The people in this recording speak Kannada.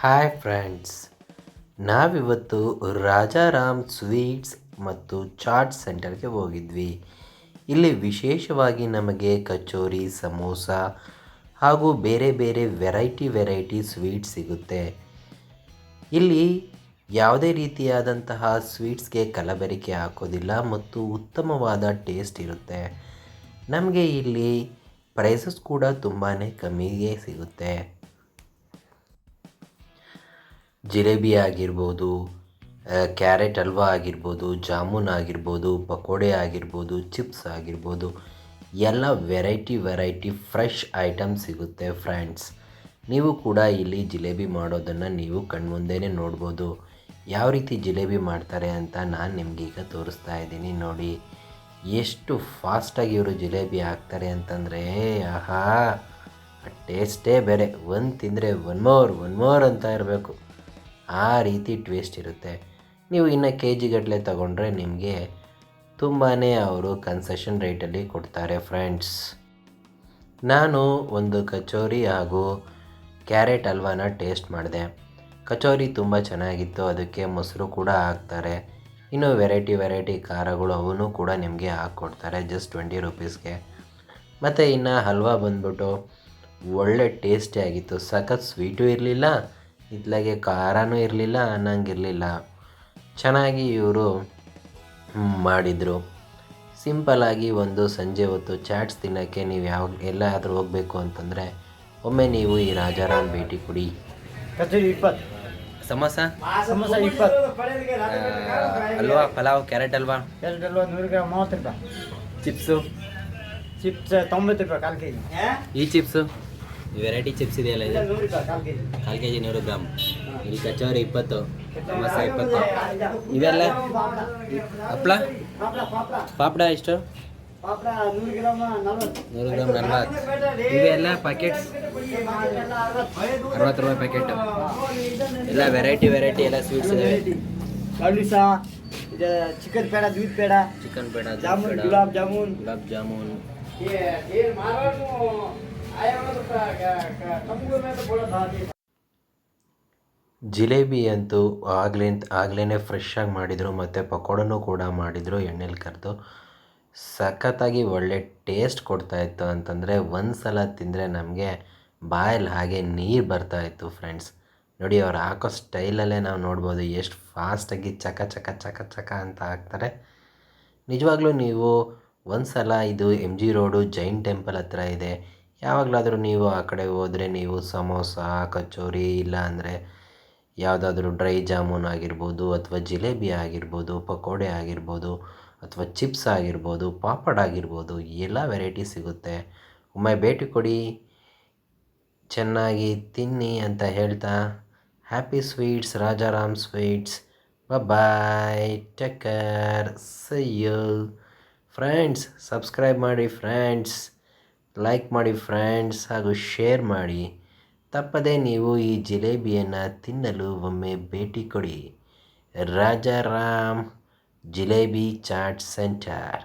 ಹಾಯ್ ಫ್ರೆಂಡ್ಸ್, ನಾವಿವತ್ತು ರಾಜಾರಾಮ್ ಸ್ವೀಟ್ಸ್ ಮತ್ತು ಚಾಟ್ ಸೆಂಟರ್ಗೆ ಹೋಗಿದ್ವಿ. ಇಲ್ಲಿ ವಿಶೇಷವಾಗಿ ನಮಗೆ ಕಚೋರಿ, ಸಮೋಸ ಹಾಗೂ ಬೇರೆ ಬೇರೆ ವೆರೈಟಿ ಸ್ವೀಟ್ಸ್ ಸಿಗುತ್ತೆ. ಇಲ್ಲಿ ಯಾವುದೇ ರೀತಿಯಾದಂತಹ ಸ್ವೀಟ್ಸ್ಗೆ ಕಲಬೆರಕೆ ಹಾಕೋದಿಲ್ಲ ಮತ್ತು ಉತ್ತಮವಾದ ಟೇಸ್ಟ್ ಇರುತ್ತೆ. ನಮಗೆ ಇಲ್ಲಿ ಪ್ರೈಸಸ್ ಕೂಡ ತುಂಬಾ ಕಮ್ಮಿಗೆ ಸಿಗುತ್ತೆ. ಜಿಲೇಬಿ ಆಗಿರ್ಬೋದು, ಕ್ಯಾರೆಟ್ ಹಲ್ವಾ ಆಗಿರ್ಬೋದು, ಜಾಮೂನ್ ಆಗಿರ್ಬೋದು, ಪಕೋಡೆ ಆಗಿರ್ಬೋದು, ಚಿಪ್ಸ್ ಆಗಿರ್ಬೋದು, ಎಲ್ಲ ವೆರೈಟಿ ಫ್ರೆಶ್ ಐಟಮ್ ಸಿಗುತ್ತೆ ಫ್ರೆಂಡ್ಸ್. ನೀವು ಕೂಡ ಇಲ್ಲಿ ಜಿಲೇಬಿ ಮಾಡೋದನ್ನು ನೀವು ಕಣ್ಮುಂದೆನೇ ನೋಡ್ಬೋದು. ಯಾವ ರೀತಿ ಜಿಲೇಬಿ ಮಾಡ್ತಾರೆ ಅಂತ ನಾನು ನಿಮಗೀಗ ತೋರಿಸ್ತಾ ಇದ್ದೀನಿ ನೋಡಿ. ಎಷ್ಟು ಫಾಸ್ಟಾಗಿ ಇವರು ಜಿಲೇಬಿ ಹಾಕ್ತಾರೆ ಅಂತಂದರೆ ಆಹಾ, ಟೇಸ್ಟೇ ಬೇರೆ. ಒಂದು ತಿಂದರೆ ಒನ್ ಮೋರ್ ಅಂತ ಇರಬೇಕು, ಆ ರೀತಿ ಟೇಸ್ಟ್ ಇರುತ್ತೆ. ನೀವು ಇನ್ನು ಕೆ ಜಿಗಟ್ಟಲೆ ತಗೊಂಡ್ರೆ ನಿಮಗೆ ತುಂಬಾ ಅವರು ಕನ್ಸೆಷನ್ ರೇಟಲ್ಲಿ ಕೊಡ್ತಾರೆ ಫ್ರೆಂಡ್ಸ್. ನಾನು ಒಂದು ಕಚೋರಿ ಹಾಗೂ ಕ್ಯಾರೆಟ್ ಹಲ್ವಾನ ಟೇಸ್ಟ್ ಮಾಡಿದೆ. ಕಚೋರಿ ತುಂಬ ಚೆನ್ನಾಗಿತ್ತು, ಅದಕ್ಕೆ ಮೊಸರು ಕೂಡ ಹಾಕ್ತಾರೆ. ಇನ್ನು ವೆರೈಟಿ ಖಾರಗಳು ಅವನು ಕೂಡ ನಿಮಗೆ ಹಾಕ್ಕೊಡ್ತಾರೆ ಜಸ್ಟ್ 20 ರುಪೀಸ್ಗೆ. ಮತ್ತು ಇನ್ನು ಹಲ್ವಾ ಬಂದ್ಬಿಟ್ಟು ಒಳ್ಳೆ ಟೇಸ್ಟಿ ಆಗಿತ್ತು. ಸಖತ್ ಸ್ವೀಟು ಇರಲಿಲ್ಲ, ಇತ್ಲಾಗೆ ಖಾರನೂ ಇರಲಿಲ್ಲ, ಅನ್ನಂಗಿರಲಿಲ್ಲ. ಚೆನ್ನಾಗಿ ಇವರು ಮಾಡಿದರು. ಸಿಂಪಲ್ಲಾಗಿ ಒಂದು ಸಂಜೆ ಹೊತ್ತು ಚಾಟ್ಸ್ ತಿನ್ನೋಕ್ಕೆ ನೀವು ಎಲ್ಲಾದರೂ ಹೋಗಬೇಕು ಅಂತಂದರೆ ಒಮ್ಮೆ ನೀವು ಈ ರಾಜಾರಾಮ್ ಭೇಟಿ ಕೊಡಿ. ಕಚೋರಿ 20, ಸಮೋಸ 20, ಹಲ್ವಾ, ಪಲಾವ್, ಕ್ಯಾರೆಟ್ ಹಲ್ವಾ 100 ಗ್ರಾಮ್ 30 ರೂಪಾಯಿ. ಚಿಪ್ಸು 90 ರೂಪಾಯಿ ಕಾಲು ಕೆ ಜಿ. ಈ ಚಿಪ್ಸು ವೆರೈಟಿ ಚಿಪ್ಸ್ ಇದೆಯಲ್ಲ, ಇದು 100 ರೂಪಾಯಿ ಕಾಲು ಕೆ ಜಿ. ಕಾಲು ಕೆ ಜಿ 100 ಗ್ರಾಮ್. ಇಲ್ಲಿ ಕಚೋರಿ 20, ಸಮೋಸ 20. ಇವೆಲ್ಲ ಹಪ್ಪಳ ಪಾಪಡ ಎಷ್ಟು? ಪಾಪಡ 100 ಗ್ರಾಮ್ 40. 100 ಗ್ರಾಮ್ 40. ಇವೆಲ್ಲ ಪ್ಯಾಕೆಟ್ಸ್ 60 ರೂಪಾಯಿ ಪ್ಯಾಕೆಟ್. ಎಲ್ಲ ವೆರೈಟಿ ಎಲ್ಲ ಸ್ವೀಟ್ಸ್ ಇದ್ದಾವೆ. ಲಡ್ಡುಸ, ಇದು ಚಿಕನ್ ಪೇಡ, ದೂದ್ ಪೇಡ, ಚಿಕನ್ ಪೇಡ, ಜಾಮೂನ್, ಗುಲಾಬ್ ಜಾಮೂನ್. ಜಿಲೇಬಿ ಅಂತೂ ಆಗ್ಲೇ ಫ್ರೆಶ್ಶಾಗಿ ಮಾಡಿದರು ಮತ್ತು ಪಕೋಡನೂ ಕೂಡ ಮಾಡಿದರು ಎಣ್ಣೆಲಿ ಕರೆದು. ಸಖತ್ತಾಗಿ ಒಳ್ಳೆ ಟೇಸ್ಟ್ ಕೊಡ್ತಾಯಿತ್ತು ಅಂತಂದರೆ ಒಂದು ಸಲ ತಿಂದರೆ ನಮಗೆ ಬಾಯಲ್ಲಿ ಹಾಗೆ ನೀರು ಬರ್ತಾಯಿತ್ತು ಫ್ರೆಂಡ್ಸ್. ನೋಡಿ, ಅವ್ರು ಹಾಕೋ ಸ್ಟೈಲಲ್ಲೇ ನಾವು ನೋಡ್ಬೋದು ಎಷ್ಟು ಫಾಸ್ಟಾಗಿ ಚಕ ಅಂತ ಹಾಕ್ತಾರೆ. ನಿಜವಾಗ್ಲೂ ನೀವು ಒಂದು ಸಲ, ಇದು MG ರೋಡು ಜೈನ್ ಟೆಂಪಲ್ ಹತ್ರ ಇದೆ. ಯಾವಾಗಲಾದರೂ ನೀವು ಆ ಕಡೆ ಹೋದರೆ ನೀವು ಸಮೋಸ, ಕಚೋರಿ, ಇಲ್ಲ ಅಂದರೆ ಯಾವುದಾದ್ರೂ ಡ್ರೈ ಜಾಮೂನ್ ಆಗಿರ್ಬೋದು, ಅಥವಾ ಜಿಲೇಬಿ ಆಗಿರ್ಬೋದು, ಪಕೋಡೆ ಆಗಿರ್ಬೋದು, ಅಥವಾ ಚಿಪ್ಸ್ ಆಗಿರ್ಬೋದು, ಪಾಪಡ್ ಆಗಿರ್ಬೋದು, ಎಲ್ಲ ವೆರೈಟಿ ಸಿಗುತ್ತೆ. ಒಮ್ಮೆ ಭೇಟಿ ಕೊಡಿ, ಚೆನ್ನಾಗಿ ತಿನ್ನಿ ಅಂತ ಹೇಳ್ತಾ, happy sweets, Rajaram sweets. Bye, take care, see you friends. Subscribe ಮಾಡಿ ಫ್ರೆಂಡ್ಸ್, ಲೈಕ್ ಮಾಡಿ ಫ್ರೆಂಡ್ಸ್, ಹಾಗೂ ಶೇರ್ ಮಾಡಿ. ತಪ್ಪದೇ ನೀವು ಈ ಜಿಲೇಬಿಯನ್ನು ತಿನ್ನಲು ಒಮ್ಮೆ ಭೇಟಿ ಕೊಡಿ. ರಾಜಾರಾಮ್ ಜಿಲೇಬಿ ಚಾಟ್ ಸೆಂಟರ್.